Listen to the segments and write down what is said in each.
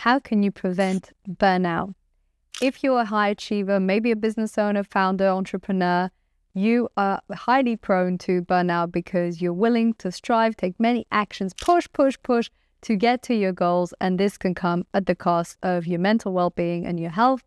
how can you prevent burnout? If you're a high achiever, maybe a business owner, founder, entrepreneur, you are highly prone to burnout because you're willing to strive, take many actions, push to get to your goals. And this can come at the cost of your mental well-being and your health.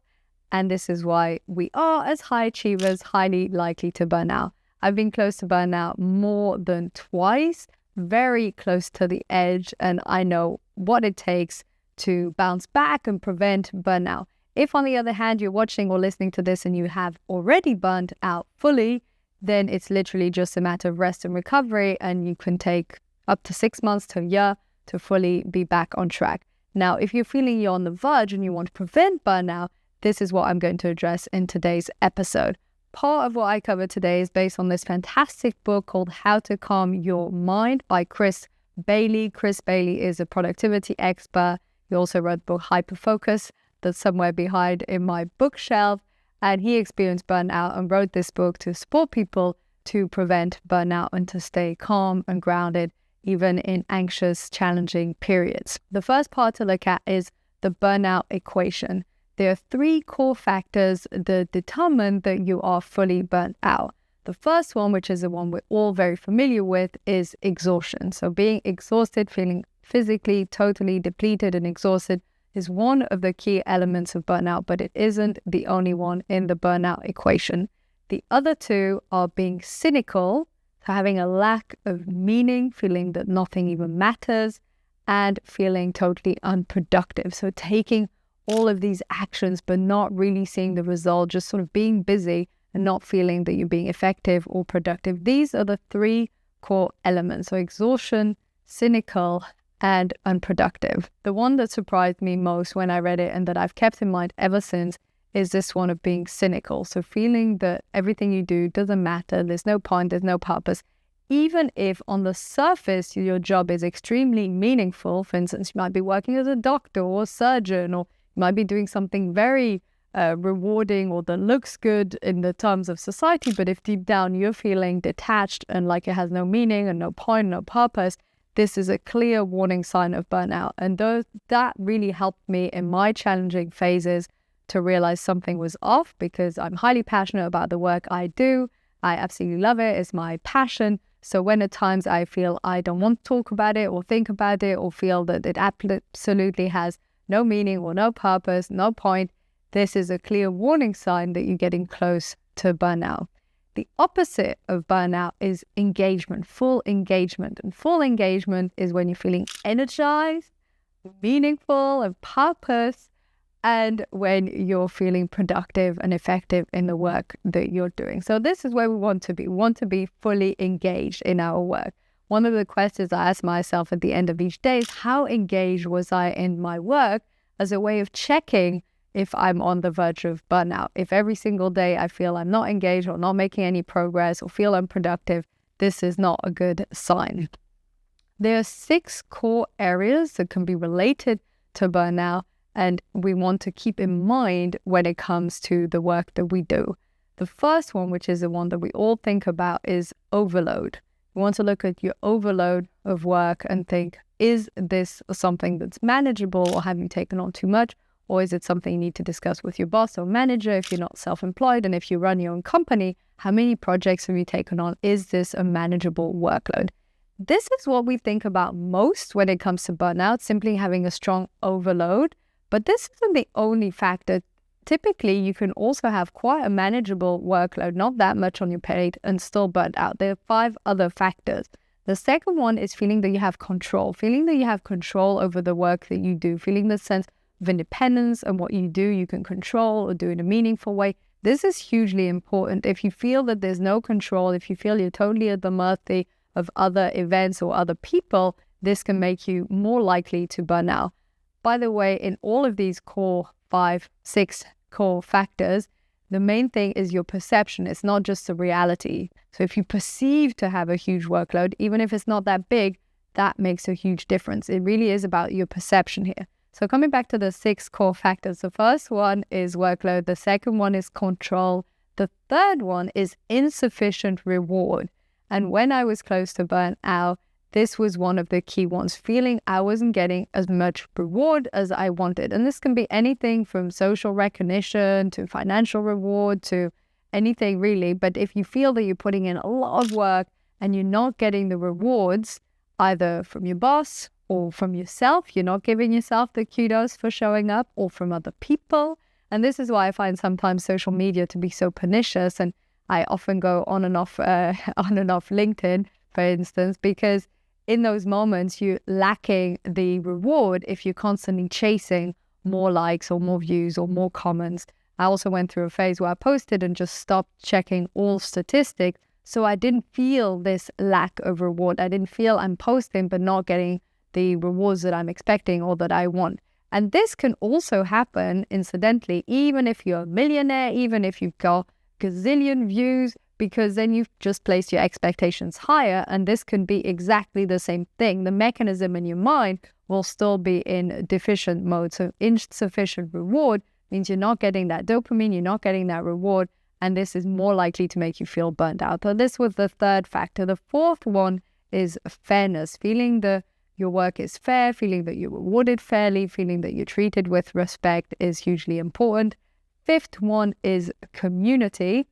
And this is why we are, as high achievers, highly likely to burn out. I've been close to burnout more than twice, very close to the edge. And I know what it takes to bounce back and prevent burnout. If, on the other hand, you're watching or listening to this and you have already burnt out fully, then it's literally just a matter of rest and recovery, and you can take up to 6 months to a year to fully be back on track. Now, if you're feeling you're on the verge and you want to prevent burnout, this is what I'm going to address in today's episode. Part of what I cover today is based on this fantastic book called How to Calm Your Mind by Chris Bailey. Chris Bailey is a productivity expert. He also wrote the book Hyperfocus, that's somewhere behind in my bookshelf. And he experienced burnout and wrote this book to support people to prevent burnout and to stay calm and grounded, even in anxious, challenging periods. The first part to look at is the burnout equation. There are 3 core factors that determine that you are fully burnt out. The first one, which is the one we're all very familiar with, is exhaustion. So being exhausted, feeling physically totally depleted and exhausted, is one of the key elements of burnout, but it isn't the only one in the burnout equation. The other 2 are being cynical, so having a lack of meaning, feeling that nothing even matters, and feeling totally unproductive. So taking all of these actions, but not really seeing the result, just sort of being busy and not feeling that you're being effective or productive. These are the 3 core elements. So exhaustion, cynical, and unproductive. The one that surprised me most when I read it and that I've kept in mind ever since is this one of being cynical. So feeling that everything you do doesn't matter, there's no point, there's no purpose. Even if on the surface your job is extremely meaningful, for instance, you might be working as a doctor or a surgeon, or you might be doing something very rewarding or that looks good in the terms of society, but if deep down you're feeling detached and like it has no meaning and no point, no purpose, this is a clear warning sign of burnout. And that really helped me in my challenging phases to realize something was off, because I'm highly passionate about the work I do. I absolutely love it. It's my passion. So when at times I feel I don't want to talk about it or think about it or feel that it absolutely has no meaning or no purpose, no point, this is a clear warning sign that you're getting close to burnout. The opposite of burnout is engagement, full engagement. And full engagement is when you're feeling energized, meaningful, and purpose, and when you're feeling productive and effective in the work that you're doing. So this is where we want to be. We want to be fully engaged in our work. One of the questions I ask myself at the end of each day is, how engaged was I in my work, as a way of checking if I'm on the verge of burnout. If every single day I feel I'm not engaged or not making any progress or feel unproductive, this is not a good sign. There are 6 core areas that can be related to burnout, and we want to keep in mind when it comes to the work that we do. The first one, which is the one that we all think about, is overload. You want to look at your overload of work and think, is this something that's manageable, or have you taken on too much? Or is it something you need to discuss with your boss or manager if you're not self-employed? And if you run your own company, how many projects have you taken on? Is this a manageable workload? This is what we think about most when it comes to burnout, simply having a strong overload. But this isn't the only factor. Typically, you can also have quite a manageable workload, not that much on your plate, and still burnt out. There are 5 other factors. The second one is feeling that you have control over the work that you do, feeling the sense of independence and what you do you can control or do in a meaningful way. This is hugely important. If you feel that there's no control, if you feel you're totally at the mercy of other events or other people, this can make you more likely to burn out. By the way, in all of these core 6 core factors, the main thing is your perception. It's not just the reality. So if you perceive to have a huge workload, even if it's not that big, that makes a huge difference. It really is about your perception here. So coming back to the 6 core factors, the first one is workload. The second one is control. The third one is insufficient reward. And when I was close to burnout, this was one of the key ones, feeling I wasn't getting as much reward as I wanted. And this can be anything from social recognition to financial reward to anything really. But if you feel that you're putting in a lot of work and you're not getting the rewards, either from your boss or from yourself, you're not giving yourself the kudos for showing up, or from other people. And this is why I find sometimes social media to be so pernicious. And I often go on and off LinkedIn, for instance, because in those moments, you're lacking the reward if you're constantly chasing more likes or more views or more comments. I also went through a phase where I posted and just stopped checking all statistics. So I didn't feel this lack of reward. I didn't feel I'm posting but not getting the rewards that I'm expecting or that I want. And this can also happen, incidentally, even if you're a millionaire, even if you've got gazillion views, because then you've just placed your expectations higher, and this can be exactly the same thing. The mechanism in your mind will still be in deficient mode. So insufficient reward means you're not getting that dopamine, you're not getting that reward, and this is more likely to make you feel burnt out. So this was the third factor. The fourth one is fairness, feeling that your work is fair, feeling that you're rewarded fairly, feeling that you're treated with respect is hugely important. Fifth one is community.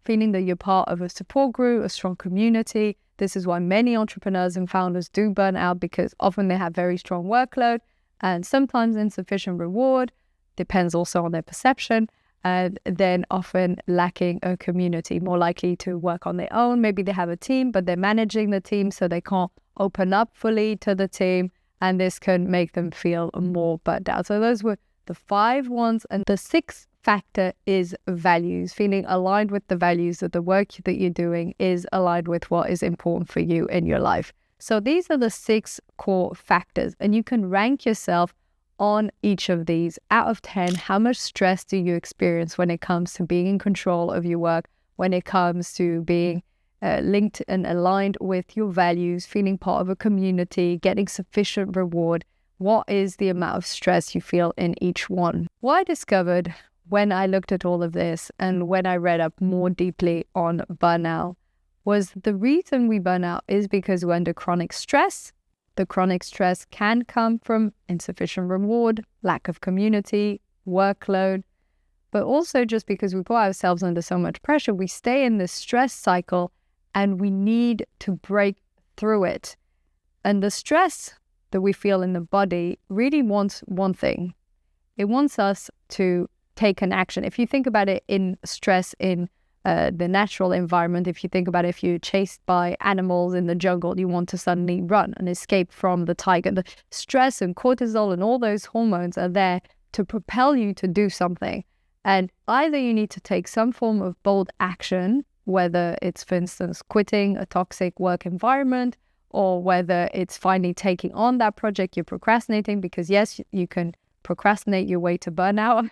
Feeling that you're part of a support group, a strong community. This is why many entrepreneurs and founders do burn out, because often they have very strong workload and sometimes insufficient reward, depends also on their perception, and then often lacking a community, more likely to work on their own. Maybe they have a team, but they're managing the team, so they can't open up fully to the team, and this can make them feel more burnt out. So those were the 5 ones. And the 6th factor is values, feeling aligned with the values, that the work that you're doing is aligned with what is important for you in your life. So these are the 6 core factors, and you can rank yourself on each of these. Out of 10, how much stress do you experience when it comes to being in control of your work, when it comes to being linked and aligned with your values, feeling part of a community, getting sufficient reward? What is the amount of stress you feel in each one? What I discovered when I looked at all of this and when I read up more deeply on burnout was the reason we burn out is because we're under chronic stress. The chronic stress can come from insufficient reward, lack of community, workload, but also just because we put ourselves under so much pressure, we stay in this stress cycle and we need to break through it. And the stress that we feel in the body really wants one thing. It wants us to take an action. If you think about it in stress in the natural environment, if you think about it, if you're chased by animals in the jungle, you want to suddenly run and escape from the tiger. The stress and cortisol and all those hormones are there to propel you to do something. And either you need to take some form of bold action, whether it's, for instance, quitting a toxic work environment, or whether it's finally taking on that project you're procrastinating, because yes, you can procrastinate your way to burnout.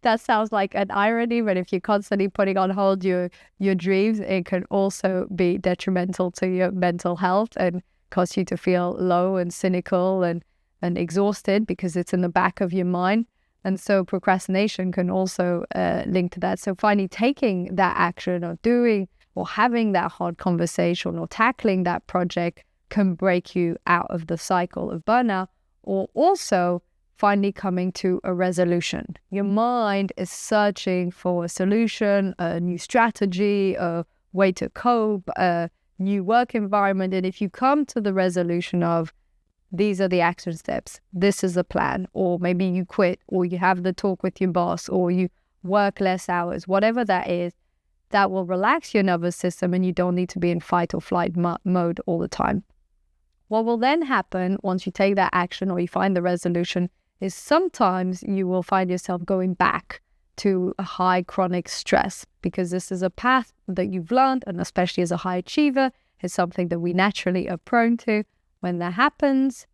That sounds like an irony, but if you're constantly putting on hold your dreams, it can also be detrimental to your mental health and cause you to feel low and cynical and exhausted because it's in the back of your mind. And so procrastination can also link to that. So finally taking that action or doing or having that hard conversation or tackling that project can break you out of the cycle of burnout, or also finally coming to a resolution. Your mind is searching for a solution, a new strategy, a way to cope, a new work environment. And if you come to the resolution of these are the action steps, this is the plan, or maybe you quit, or you have the talk with your boss, or you work less hours, whatever that is, that will relax your nervous system and you don't need to be in fight or flight mode all the time. What will then happen once you take that action or you find the resolution is sometimes you will find yourself going back to a high chronic stress, because this is a path that you've learned, and especially as a high achiever, is something that we naturally are prone to. When that happens,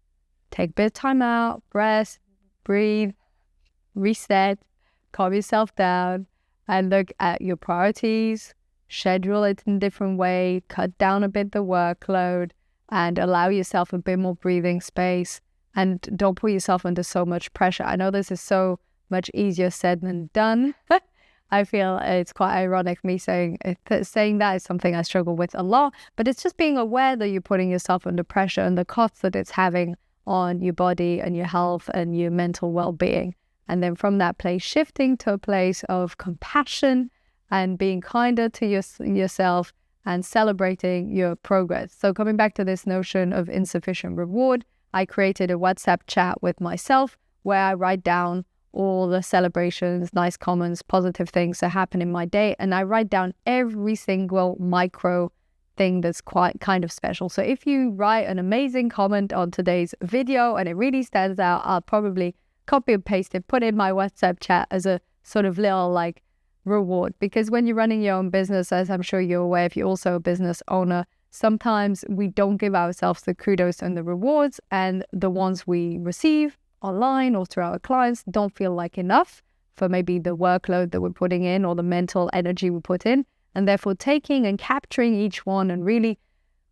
take a bit of time out, rest, breathe, reset, calm yourself down, and look at your priorities, schedule it in a different way, cut down a bit the workload, and allow yourself a bit more breathing space. And don't put yourself under so much pressure. I know this is so much easier said than done. I feel it's quite ironic me saying that is something I struggle with a lot, but it's just being aware that you're putting yourself under pressure and the cost that it's having on your body and your health and your mental well-being. And then from that place, shifting to a place of compassion and being kinder to yourself and celebrating your progress. So coming back to this notion of insufficient reward, I created a WhatsApp chat with myself where I write down all the celebrations, nice comments, positive things that happen in my day. And I write down every single micro thing that's quite kind of special. So if you write an amazing comment on today's video and it really stands out, I'll probably copy and paste it, put it in my WhatsApp chat as a sort of little like reward. Because when you're running your own business, as I'm sure you're aware, if you're also a business owner, sometimes we don't give ourselves the kudos and the rewards, and the ones we receive online or through our clients don't feel like enough for maybe the workload that we're putting in or the mental energy we put in. And therefore taking and capturing each one and really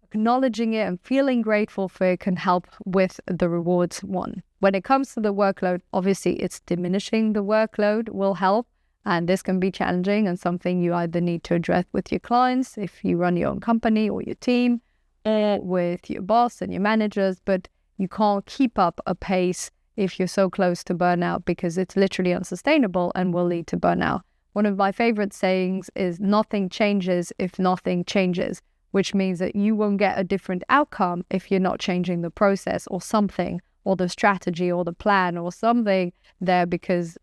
acknowledging it and feeling grateful for it can help with the rewards one. When it comes to the workload, obviously it's diminishing the workload will help. And this can be challenging and something you either need to address with your clients if you run your own company or your team, or with your boss and your managers, but you can't keep up a pace if you're so close to burnout because it's literally unsustainable and will lead to burnout. One of my favorite sayings is nothing changes if nothing changes, which means that you won't get a different outcome if you're not changing the process or something, or the strategy or the plan or something there, because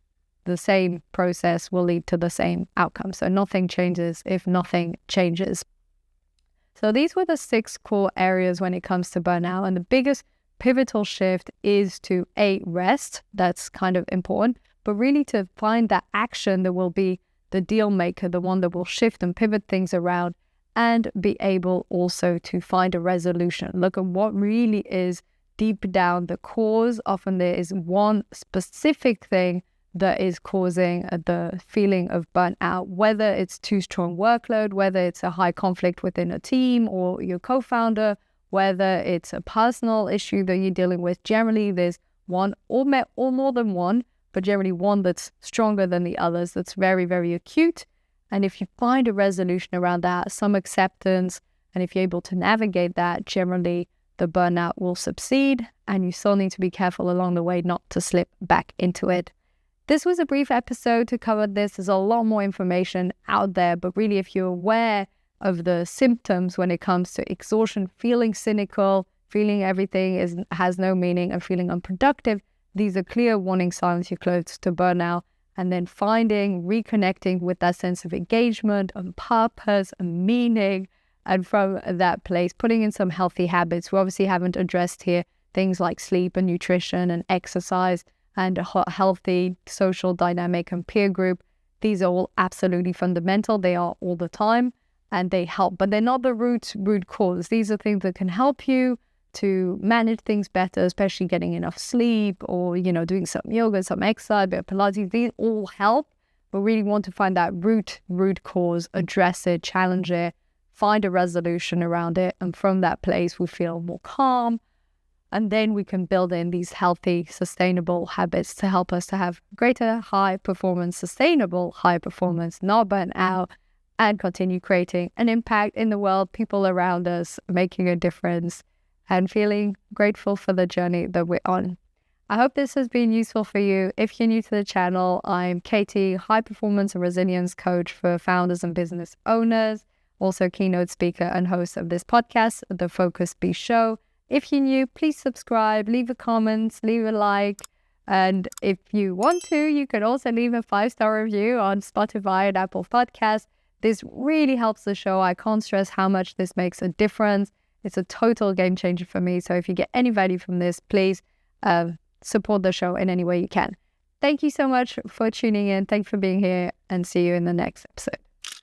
the same process will lead to the same outcome. So nothing changes if nothing changes. So these were the 6 core areas when it comes to burnout. And the biggest pivotal shift is to rest. That's kind of important, but really to find that action that will be the deal maker, the one that will shift and pivot things around, and be able also to find a resolution. Look at what really is deep down the cause. Often there is one specific thing that is causing the feeling of burnout, whether it's too strong workload, whether it's a high conflict within a team or your co-founder, whether it's a personal issue that you're dealing with. Generally, there's one or more than one, but generally one that's stronger than the others, that's very, very acute. And if you find a resolution around that, some acceptance, and if you're able to navigate that, generally the burnout will subside, and you still need to be careful along the way not to slip back into it. This was a brief episode to cover this. There's a lot more information out there, but really if you're aware of the symptoms when it comes to exhaustion, feeling cynical, feeling everything has no meaning, and feeling unproductive, these are clear warning signs you're close to burnout. And then reconnecting with that sense of engagement and purpose and meaning, and from that place, putting in some healthy habits. We obviously haven't addressed here things like sleep and nutrition and exercise and a healthy social dynamic and peer group. These are all absolutely fundamental. They are all the time and they help, but they're not the root cause. These are things that can help you to manage things better, especially getting enough sleep or, doing some yoga, some exercise, a bit of Pilates. These all help, but really want to find that root cause, address it, challenge it, find a resolution around it. And from that place, we feel more calm. And then we can build in these healthy, sustainable habits to help us to have greater high performance, sustainable high performance, not burn out, and continue creating an impact in the world, people around us, making a difference, and feeling grateful for the journey that we're on. I hope this has been useful for you. If you're new to the channel, I'm Katie, high performance and resilience coach for founders and business owners, also keynote speaker and host of this podcast, The Focus Be Show. If you're new, please subscribe, leave a comment, leave a like. And if you want to, you can also leave a 5-star review on Spotify and Apple Podcasts. This really helps the show. I can't stress how much this makes a difference. It's a total game changer for me. So if you get any value from this, please support the show in any way you can. Thank you so much for tuning in. Thanks for being here, and see you in the next episode.